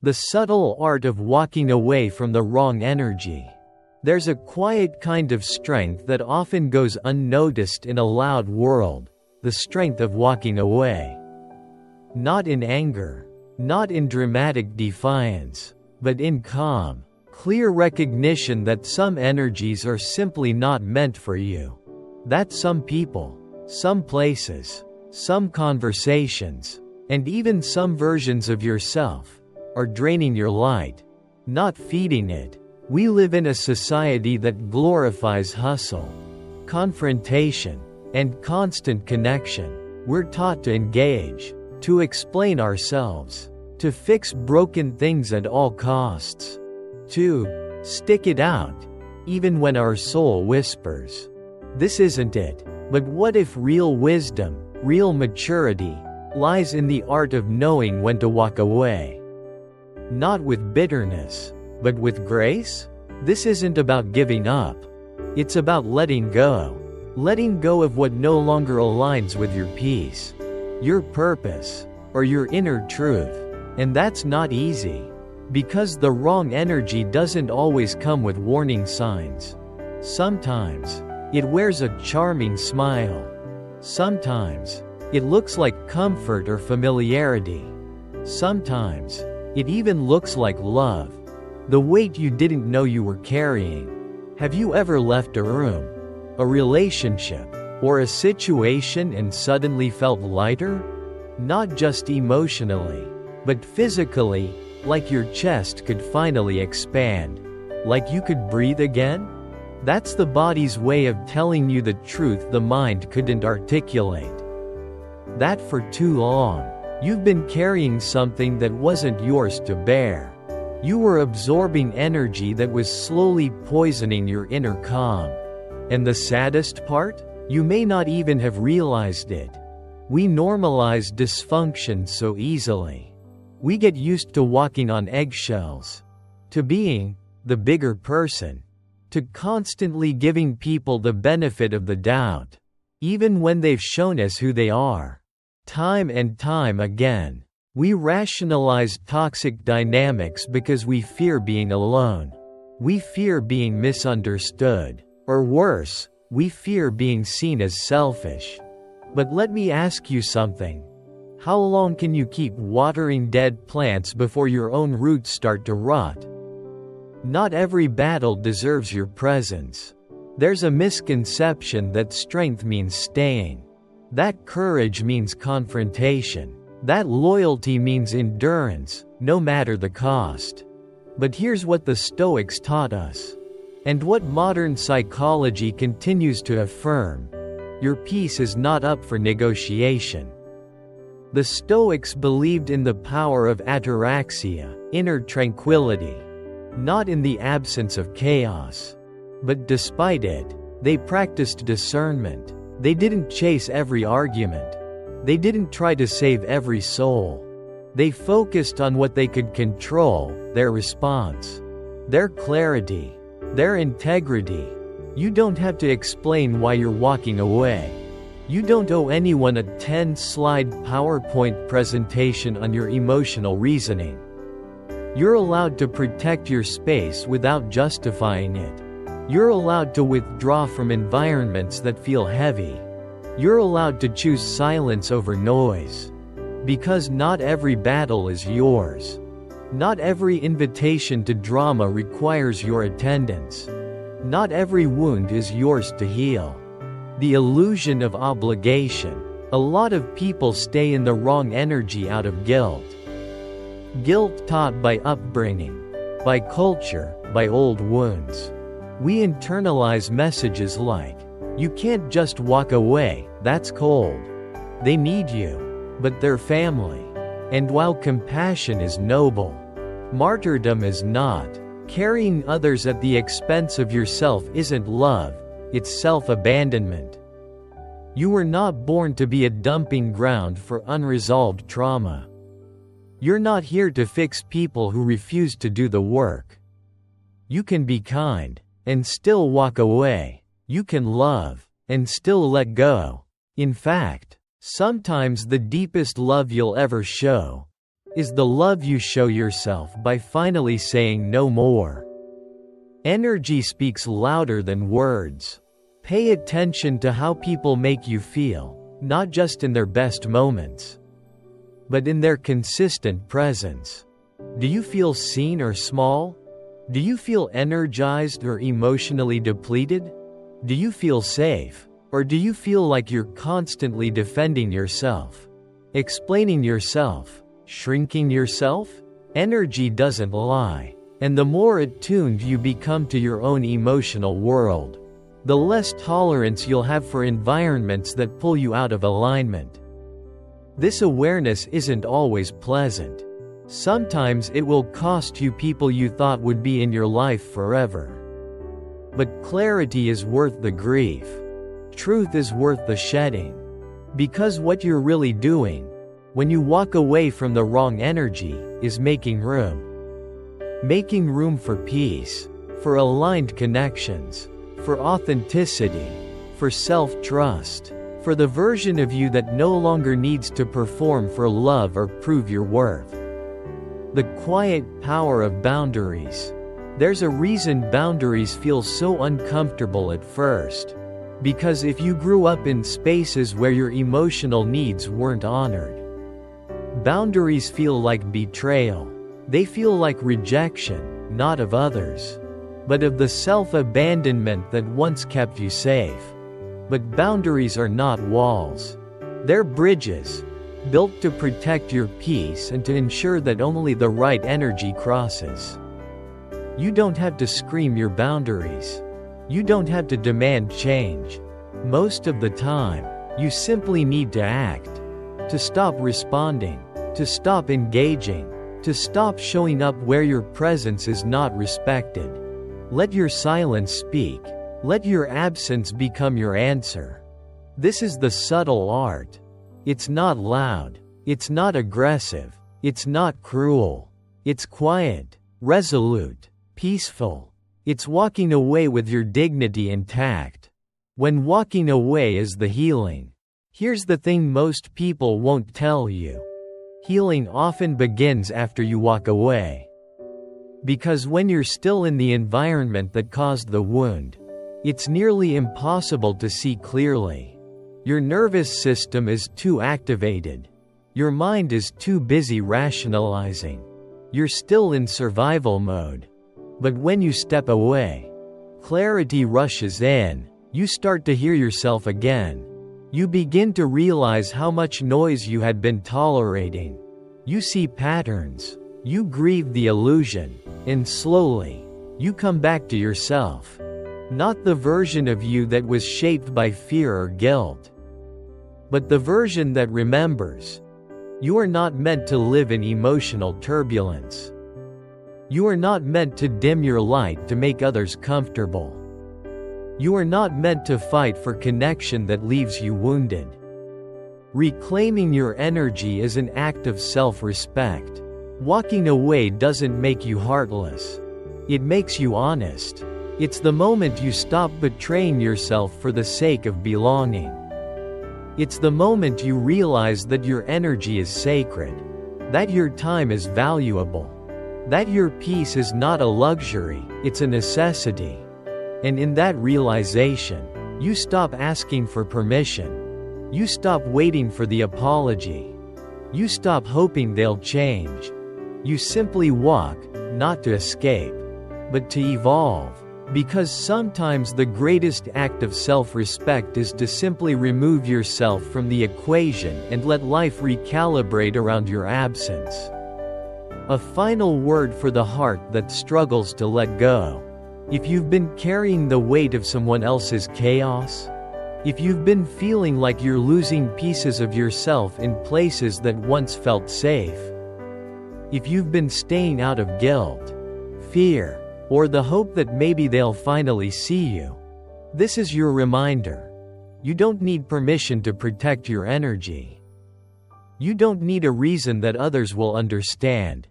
The subtle art of walking away from the wrong energy. There's a quiet kind of strength that often goes unnoticed in a loud world, the strength of walking away. Not in anger, not in dramatic defiance, but in calm, clear recognition that some energies are simply not meant for you. That some people, some places, some conversations, and even some versions of yourself, are draining your light, not feeding it. We live in a society that glorifies hustle, confrontation, and constant connection. We're taught to engage, to explain ourselves, to fix broken things at all costs, to stick it out, even when our soul whispers, "This isn't it." But what if real wisdom, real maturity, lies in the art of knowing when to walk away? Not with bitterness, but with grace? This isn't about giving up. It's about letting go. Letting go of what no longer aligns with your peace, your purpose, or your inner truth. And that's not easy. Because the wrong energy doesn't always come with warning signs. Sometimes, it wears a charming smile. Sometimes, it looks like comfort or familiarity. Sometimes, it even looks like love. The weight you didn't know you were carrying. Have you ever left a room, a relationship, or a situation and suddenly felt lighter? Not just emotionally, but physically, like your chest could finally expand. Like you could breathe again? That's the body's way of telling you the truth the mind couldn't articulate. That for too long, you've been carrying something that wasn't yours to bear. You were absorbing energy that was slowly poisoning your inner calm. And the saddest part? You may not even have realized it. We normalize dysfunction so easily. We get used to walking on eggshells, to being the bigger person, to constantly giving people the benefit of the doubt, even when they've shown us who they are. Time and time again, we rationalize toxic dynamics because we fear being alone. We fear being misunderstood. Or worse, we fear being seen as selfish. But let me ask you something. How long can you keep watering dead plants before your own roots start to rot? Not every battle deserves your presence. There's a misconception that strength means staying. That courage means confrontation. That loyalty means endurance, no matter the cost. But here's what the Stoics taught us. And what modern psychology continues to affirm. Your peace is not up for negotiation. The Stoics believed in the power of ataraxia, inner tranquility. Not in the absence of chaos. But despite it, they practiced discernment. They didn't chase every argument. They didn't try to save every soul. They focused on what they could control, their response, their clarity, their integrity. You don't have to explain why you're walking away. You don't owe anyone a 10-slide PowerPoint presentation on your emotional reasoning. You're allowed to protect your space without justifying it. You're allowed to withdraw from environments that feel heavy. You're allowed to choose silence over noise. Because not every battle is yours. Not every invitation to drama requires your attendance. Not every wound is yours to heal. The illusion of obligation. A lot of people stay in the wrong energy out of guilt. Guilt taught by upbringing, by culture, by old wounds. We internalize messages like, "You can't just walk away, that's cold. They need you. But they're family." And while compassion is noble, martyrdom is not. Carrying others at the expense of yourself isn't love, it's self-abandonment. You were not born to be a dumping ground for unresolved trauma. You're not here to fix people who refuse to do the work. You can be kind, and still walk away. You can love, and still let go. In fact, sometimes the deepest love you'll ever show is the love you show yourself by finally saying no more. Energy speaks louder than words. Pay attention to how people make you feel, not just in their best moments, but in their consistent presence. Do you feel seen or small? Do you feel energized or emotionally depleted? Do you feel safe? Or do you feel like you're constantly defending yourself, explaining yourself, shrinking yourself? Energy doesn't lie, and the more attuned you become to your own emotional world, the less tolerance you'll have for environments that pull you out of alignment. This awareness isn't always pleasant. Sometimes it will cost you people you thought would be in your life forever. But clarity is worth the grief. Truth is worth the shedding. Because what you're really doing, when you walk away from the wrong energy, is making room. Making room for peace, for aligned connections, for authenticity, for self-trust, for the version of you that no longer needs to perform for love or prove your worth. The quiet power of boundaries. There's a reason boundaries feel so uncomfortable at first. Because if you grew up in spaces where your emotional needs weren't honored, boundaries feel like betrayal. They feel like rejection, not of others, but of the self-abandonment that once kept you safe. But boundaries are not walls. They're bridges, built to protect your peace and to ensure that only the right energy crosses. You don't have to scream your boundaries. You don't have to demand change. Most of the time, you simply need to act. To stop responding. To stop engaging. To stop showing up where your presence is not respected. Let your silence speak. Let your absence become your answer. This is the subtle art. It's not loud. It's not aggressive. It's not cruel. It's quiet, resolute, peaceful. It's walking away with your dignity intact. When walking away is the healing. Here's the thing most people won't tell you. Healing often begins after you walk away. Because when you're still in the environment that caused the wound, it's nearly impossible to see clearly. Your nervous system is too activated. Your mind is too busy rationalizing. You're still in survival mode. But when you step away, clarity rushes in. You start to hear yourself again. You begin to realize how much noise you had been tolerating. You see patterns. You grieve the illusion. And slowly, you come back to yourself. Not the version of you that was shaped by fear or guilt, but the version that remembers. You are not meant to live in emotional turbulence. You are not meant to dim your light to make others comfortable. You are not meant to fight for connection that leaves you wounded. Reclaiming your energy is an act of self-respect. Walking away doesn't make you heartless. It makes you honest. It's the moment you stop betraying yourself for the sake of belonging. It's the moment you realize that your energy is sacred, that your time is valuable, that your peace is not a luxury, it's a necessity. And in that realization, you stop asking for permission. You stop waiting for the apology. You stop hoping they'll change. You simply walk, not to escape, but to evolve. Because sometimes the greatest act of self-respect is to simply remove yourself from the equation and let life recalibrate around your absence. A final word for the heart that struggles to let go. If you've been carrying the weight of someone else's chaos, if you've been feeling like you're losing pieces of yourself in places that once felt safe, if you've been staying out of guilt, fear, or the hope that maybe they'll finally see you, this is your reminder. You don't need permission to protect your energy. You don't need a reason that others will understand.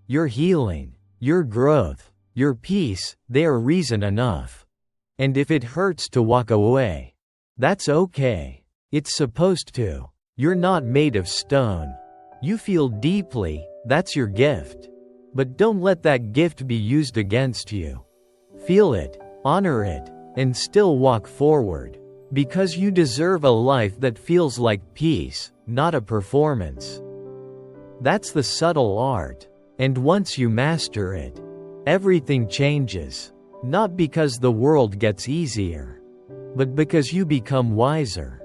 Your healing, your growth, your peace, they are reason enough. And if it hurts to walk away, that's okay. It's supposed to. You're not made of stone. You feel deeply, That's your gift. But don't let that gift be used against you. Feel it, honor it, and still walk forward. Because you deserve a life that feels like peace, not a performance. That's the subtle art. And once you master it, everything changes. Not because the world gets easier, but because you become wiser,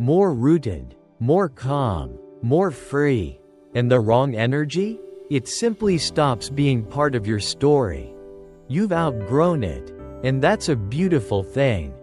more rooted, more calm, more free. And the wrong energy? It simply stops being part of your story. You've outgrown it, and that's a beautiful thing.